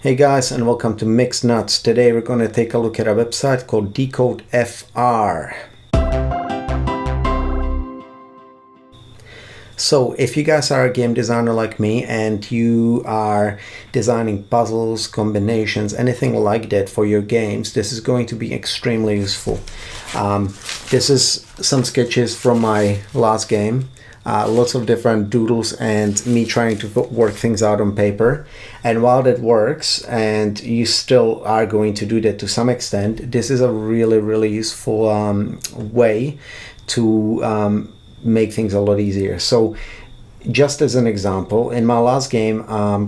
Hey guys, and welcome to Mixed Nuts. Today we're going to take a look at a website called Decode FR. So if you guys are a game designer like me and you are designing puzzles, combinations, anything like that for your games, this is going to be extremely useful. This is some sketches from my last game. Lots of different doodles and me trying to work things out on paper. And while that works, and you still are going to do that to some extent, this is a really useful way to make things a lot easier. So just as an example, in my last game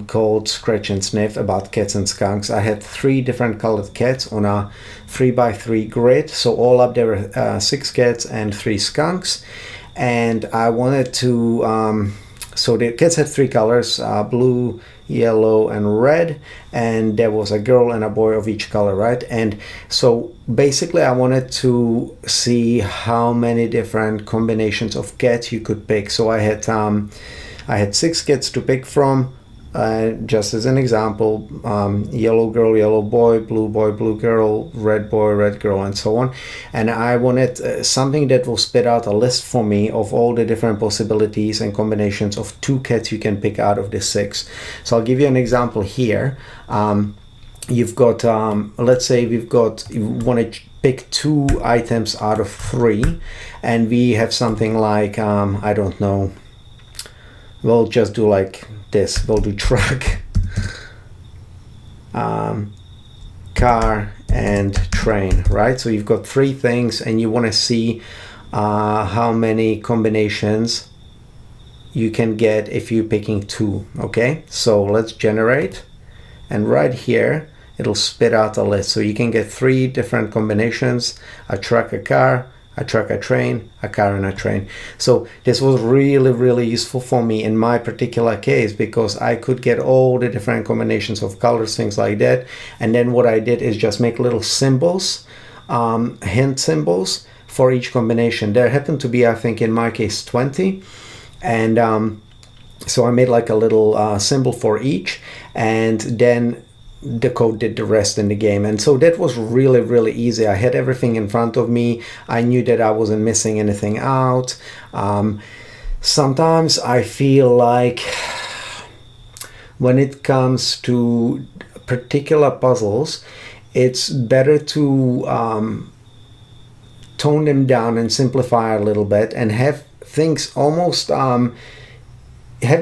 called Scratch and Sniff about cats and skunks, I had 3 different colored cats on a 3x3 grid. So all up there were 6 cats and 3 skunks. And I wanted to, so the cats had 3 colors, blue, yellow, and red, and there was a girl and a boy of each color, right? And so basically I wanted to see how many different combinations of cats you could pick. So I had 6 cats to pick from. Just as an example, yellow girl, yellow boy, blue girl, red boy, red girl, and so on. And I wanted something that will spit out a list for me of all the different possibilities and combinations of 2 cats you can pick out of the 6. So I'll give you an example here. You've got, let's say you want to pick 2 items out of 3, and we have something like, I don't know, we'll just do like this. We'll do truck, car, and train, right? So you've got 3 things and you want to see how many combinations you can get if you're picking 2. Okay, so let's generate, and right here it'll spit out a list. So you can get 3 different combinations: a truck, a car, a truck, a train, a car, and a train. So this was really useful for me in my particular case, because I could get all the different combinations of colors, things like that. And then what I did is just make little symbols, hint symbols for each combination. There happened to be, I think in my case, 20. And so I made like a little symbol for each, and then the code did the rest in the game. And so that was really easy. I had everything in front of me. I knew that I wasn't missing anything out. Sometimes I feel like when it comes to particular puzzles, it's better to tone them down and simplify a little bit and have things almost have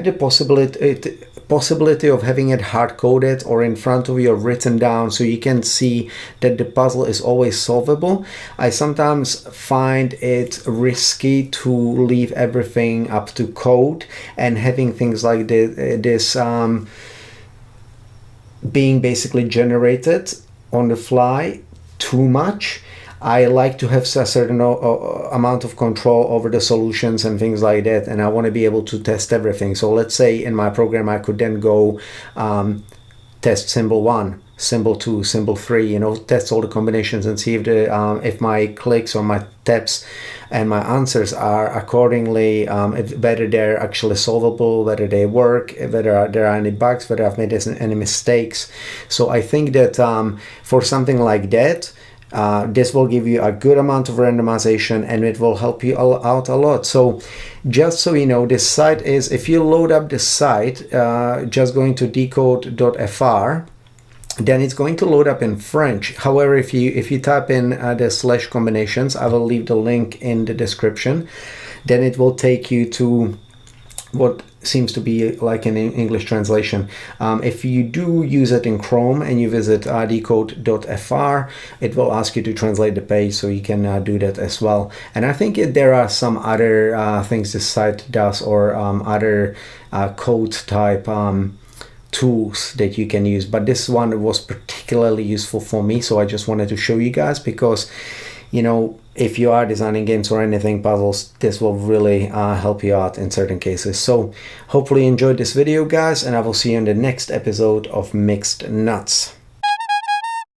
the possibility of having it hard-coded or in front of you or written down, so you can see that the puzzle is always solvable. I sometimes find it risky to leave everything up to code and having things like this being basically generated on the fly too much. I like to have a certain amount of control over the solutions and things like that, and I want to be able to test everything. So let's say in my program I could then go test symbol 1, symbol 2, symbol 3, test all the combinations and see if my clicks or my taps and my answers are accordingly, whether they're actually solvable, whether they work, whether there are any bugs, whether I've made any mistakes. So I think that for something like that, this will give you a good amount of randomization, and it will help you out a lot. So just so you know, this site is, if you load up the site, just going to decode.fr, then it's going to load up in French. However, if you type in the / combinations, I will leave the link in the description, then it will take you to what seems to be like an English translation. If you do use it in Chrome and you visit decode.fr, it will ask you to translate the page, so you can do that as well. And I think there are some other things this site does, or other code type tools that you can use, but this one was particularly useful for me, so I just wanted to show you guys, because if you are designing games or anything, puzzles, this will really help you out in certain cases. So hopefully you enjoyed this video, guys, and I will see you in the next episode of Mixed Nuts.